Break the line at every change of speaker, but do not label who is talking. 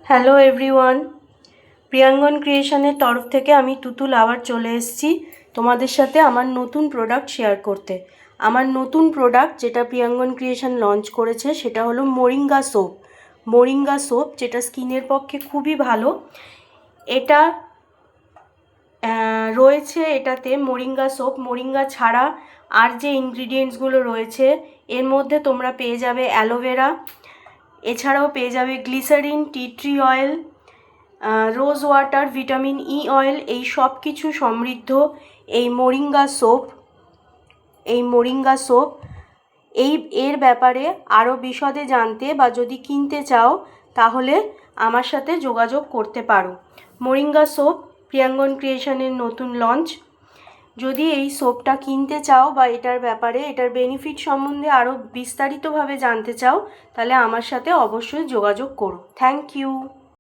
Hello everyone, প্রিয়াঙ্গন ক্রিয়েশনের তরফ থেকে আমি তুতুল আবার চলে এসেছি তোমাদের সাথে আমার নতুন প্রোডাক্ট শেয়ার করতে। আমার নতুন প্রোডাক্ট যেটা প্রিয়াঙ্গন ক্রিয়েশন লঞ্চ করেছে সেটা হলো মোরিঙ্গা সোপ। মোরিঙ্গা সোপ যেটা স্কিনের পক্ষে খুবই ভালো। এটা রয়েছে এটাতে মোরিঙ্গা সোপ, মোরিঙ্গা ছাড়া আর যে ইনগ্রিডিয়েন্টসগুলো রয়েছে এর মধ্যে তোমরা পেয়ে যাবে অ্যালোভেরা, এছাড়াও পেয়ে যাবে glycerin, tea tree oil, rose water, vitamin E oil. এই সব কিছু সমৃদ্ধ এই মোরিঙ্গা সোপ। এর ব্যাপারে আরও বিশদে জানতে বা যদি কিনতে চাও তাহলে আমার সাথে যোগাযোগ করতে পারো। মোরিঙ্গা সোপ প্রিয়াঙ্গন ক্রিয়েশনের নতুন লঞ্চ। যদি এই সোপটা কিনতে চাও বা এটার ব্যাপারে, এটার বেনিফিট সম্বন্ধে আরও বিস্তারিতভাবে জানতে চাও তাহলে আমার সাথে অবশ্যই যোগাযোগ করো। Thank you.